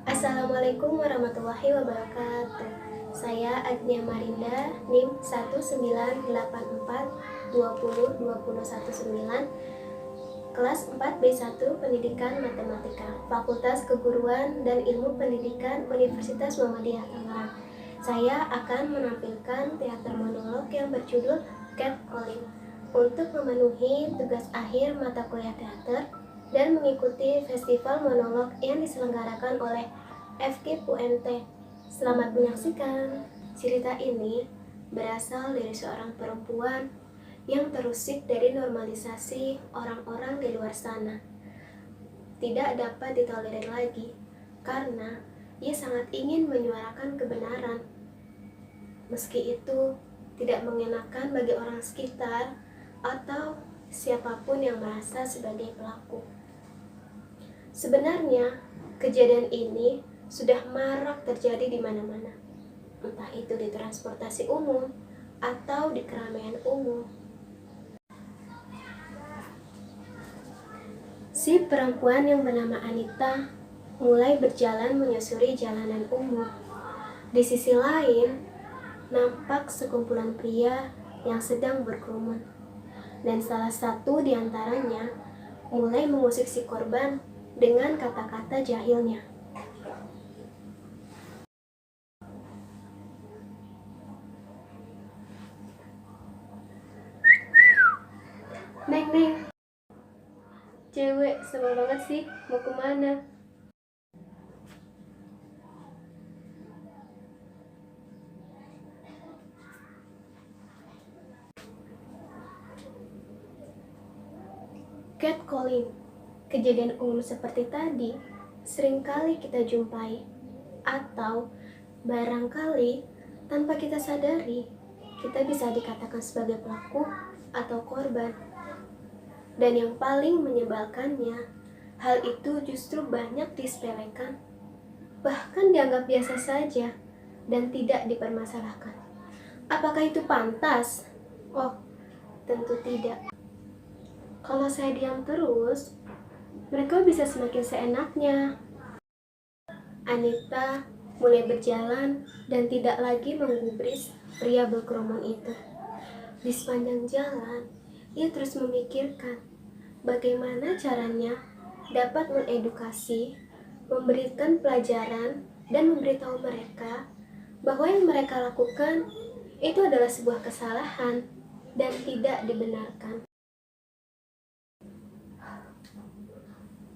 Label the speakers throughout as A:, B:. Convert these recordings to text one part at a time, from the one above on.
A: Assalamualaikum warahmatullahi wabarakatuh. Saya Agnia Marinda, NIM 19842020119, kelas 4B1 Pendidikan Matematika, Fakultas Keguruan dan Ilmu Pendidikan Universitas Muhammadiyah Tangerang. Saya akan menampilkan teater monolog yang berjudul Catcalling untuk memenuhi tugas akhir mata kuliah teater dan mengikuti festival monolog yang diselenggarakan oleh FK UNT. Selamat menyaksikan. Cerita ini berasal dari seorang perempuan yang terusik dari normalisasi orang-orang di luar sana. Tidak dapat ditolerir lagi karena ia sangat ingin menyuarakan kebenaran. Meski itu tidak mengenakan bagi orang sekitar atau siapapun yang merasa sebagai pelaku. Sebenarnya kejadian ini sudah marak terjadi di mana-mana, entah itu di transportasi umum atau di keramaian umum. Si perempuan yang bernama Anita mulai berjalan menyusuri jalanan umum. Di sisi lain, nampak sekumpulan pria yang sedang berkerumun, dan salah satu di antaranya mulai mengusik si korban dengan kata-kata jahilnya. Neng, cewek sama banget sih, mau kemana? Catcalling, kejadian umum seperti tadi seringkali kita jumpai, atau barangkali tanpa kita sadari kita bisa dikatakan sebagai pelaku atau korban. Dan yang paling menyebalkannya, hal itu justru banyak disepelekan, bahkan dianggap biasa saja dan tidak dipermasalahkan. Apakah itu pantas? Oh, tentu tidak. Kalau saya diam terus, mereka bisa semakin seenaknya. Anita mulai berjalan dan tidak lagi menggubris pria berkerumun itu. Di sepanjang jalan, ia terus memikirkan bagaimana caranya dapat mengedukasi, memberikan pelajaran, dan memberitahu mereka bahwa yang mereka lakukan itu adalah sebuah kesalahan dan tidak dibenarkan.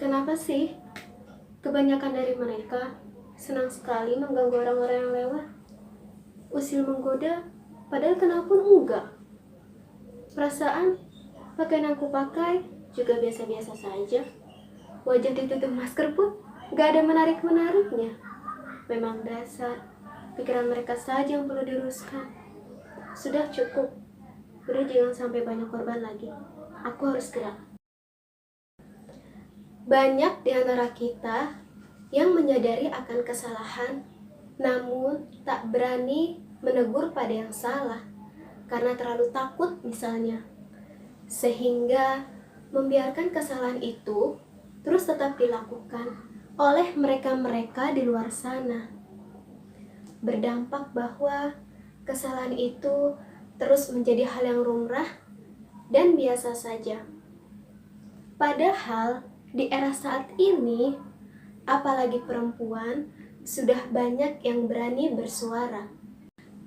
A: Kenapa sih kebanyakan dari mereka senang sekali mengganggu orang-orang yang lewat? Usil menggoda, padahal kenalpun enggak. Perasaan pakaian yang kupakai juga biasa-biasa saja. Wajah ditutup masker pun gak ada menarik-menariknya. Memang dasar, pikiran mereka saja yang perlu diluruskan. Sudah cukup, udah jangan sampai banyak korban lagi. Aku harus gerak. Banyak di antara kita yang menyadari akan kesalahan, namun tak berani menegur pada yang salah karena terlalu takut misalnya, sehingga membiarkan kesalahan itu terus tetap dilakukan oleh mereka-mereka di luar sana. Berdampak bahwa kesalahan itu terus menjadi hal yang lumrah dan biasa saja. Padahal di era saat ini, apalagi perempuan, sudah banyak yang berani bersuara.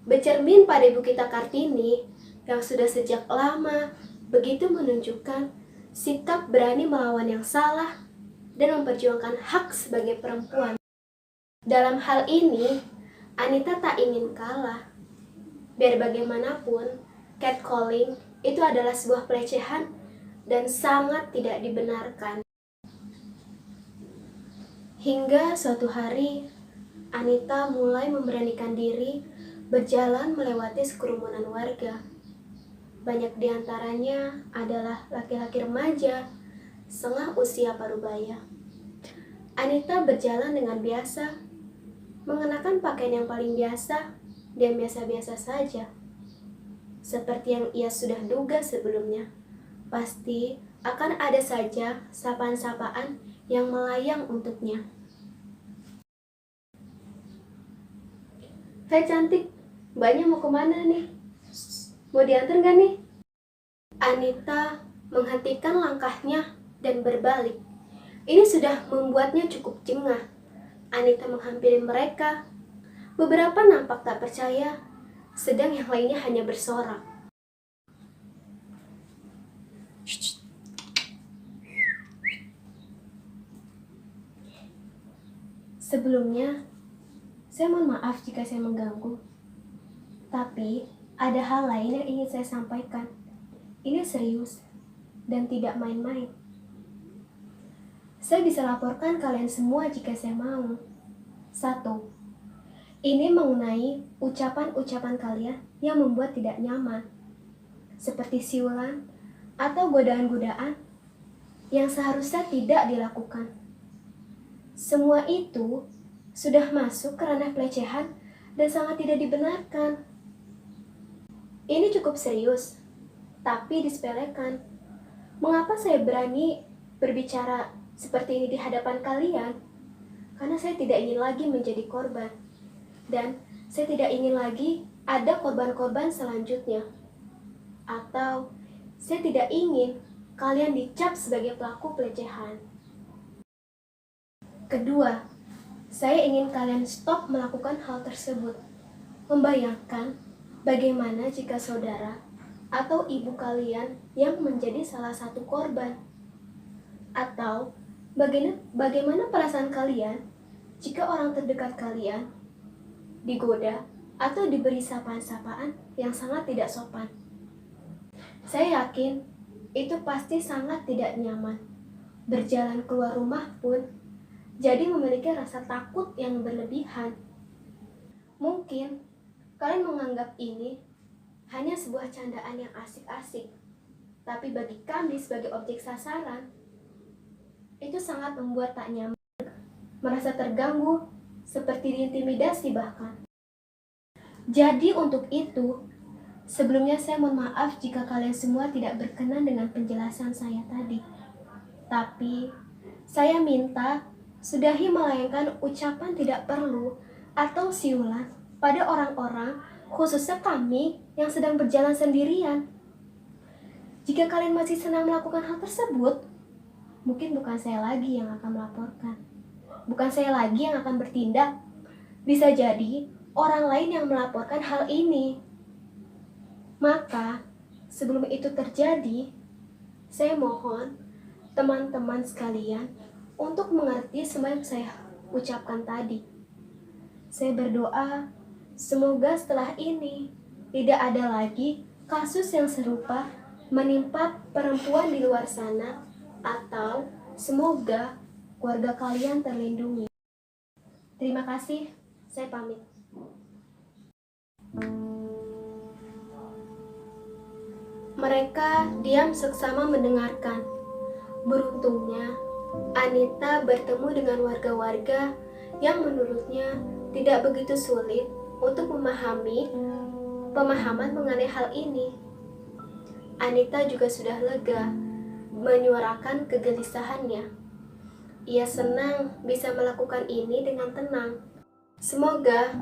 A: Bercermin pada Ibu kita Kartini yang sudah sejak lama begitu menunjukkan sikap berani melawan yang salah dan memperjuangkan hak sebagai perempuan. Dalam hal ini, Anita tak ingin kalah. Biar bagaimanapun, catcalling itu adalah sebuah pelecehan dan sangat tidak dibenarkan. Hingga suatu hari, Anita mulai memberanikan diri berjalan melewati sekerumunan warga. Banyak di antaranya adalah laki-laki remaja, setengah usia parubaya. Anita berjalan dengan biasa, mengenakan pakaian yang paling biasa dan biasa-biasa saja. Seperti yang ia sudah duga sebelumnya, pasti akan ada saja sapaan-sapaan yang melayang untuknya. Hai cantik, mbaknya mau kemana nih? Mau diantar gak nih? Anita menghentikan langkahnya dan berbalik. Ini sudah membuatnya cukup jengah. Anita menghampiri mereka. Beberapa nampak tak percaya, sedang yang lainnya hanya bersorak. Sebelumnya, saya mohon maaf jika saya mengganggu. Tapi, ada hal lain yang ingin saya sampaikan. Ini serius dan tidak main-main. Saya bisa laporkan kalian semua jika saya mau. 1. Ini mengenai ucapan-ucapan kalian yang membuat tidak nyaman, seperti siulan atau godaan-godaan yang seharusnya tidak dilakukan. Semua itu sudah masuk ke ranah pelecehan dan sangat tidak dibenarkan. Ini cukup serius, tapi disepelekan. Mengapa saya berani berbicara seperti ini di hadapan kalian? Karena saya tidak ingin lagi menjadi korban. Dan saya tidak ingin lagi ada korban-korban selanjutnya. Atau saya tidak ingin kalian dicap sebagai pelaku pelecehan. Kedua, saya ingin kalian stop melakukan hal tersebut. Membayangkan bagaimana jika saudara atau ibu kalian yang menjadi salah satu korban. Atau bagaimana perasaan kalian jika orang terdekat kalian digoda atau diberi sapaan-sapaan yang sangat tidak sopan. Saya yakin itu pasti sangat tidak nyaman. Berjalan keluar rumah pun jadi memiliki rasa takut yang berlebihan. Mungkin kalian menganggap ini hanya sebuah candaan yang asik-asik. Tapi bagi kami sebagai objek sasaran, itu sangat membuat tak nyaman, merasa terganggu, seperti diintimidasi bahkan. Jadi untuk itu, sebelumnya saya mohon maaf jika kalian semua tidak berkenan dengan penjelasan saya tadi. Tapi, saya minta sudahi melayangkan ucapan tidak perlu atau siulan pada orang-orang, khususnya kami yang sedang berjalan sendirian. Jika kalian masih senang melakukan hal tersebut, mungkin bukan saya lagi yang akan melaporkan. Bukan saya lagi yang akan bertindak. Bisa jadi orang lain yang melaporkan hal ini. Maka, sebelum itu terjadi, saya mohon teman-teman sekalian untuk mengerti semua yang saya ucapkan tadi. Saya berdoa, semoga setelah ini tidak ada lagi kasus yang serupa menimpa perempuan di luar sana, atau semoga keluarga kalian terlindungi. Terima kasih, saya pamit. Mereka diam seksama mendengarkan. Beruntungnya, Anita bertemu dengan warga-warga yang menurutnya tidak begitu sulit untuk memahami pemahaman mengenai hal ini. Anita juga sudah lega menyuarakan kegelisahannya. Ia senang bisa melakukan ini dengan tenang. Semoga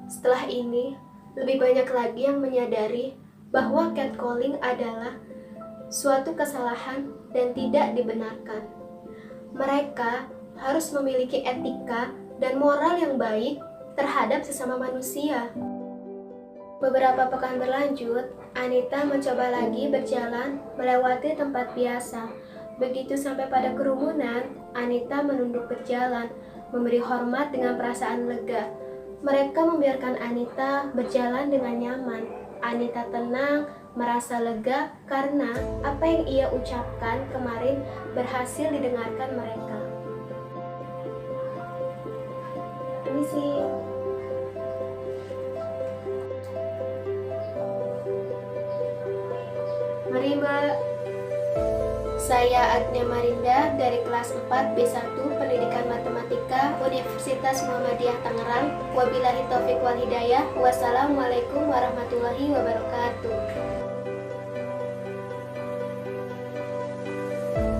A: setelah ini lebih banyak lagi yang menyadari bahwa catcalling adalah suatu kesalahan dan tidak dibenarkan. Mereka harus memiliki etika dan moral yang baik terhadap sesama manusia. Beberapa pekan berlanjut, Anita mencoba lagi berjalan melewati tempat biasa. Begitu sampai pada kerumunan, Anita menunduk berjalan, memberi hormat dengan perasaan lega. Mereka membiarkan Anita berjalan dengan nyaman. Anita tenang, merasa lega karena apa yang ia ucapkan kemarin berhasil didengarkan mereka. Permisi. Mari Mbak. Saya Agnia Marinda dari kelas 4 B1 Pendidikan Matematika Universitas Muhammadiyah Tangerang. Wabillahi taufik wal hidayah. Wassalamualaikum warahmatullahi wabarakatuh.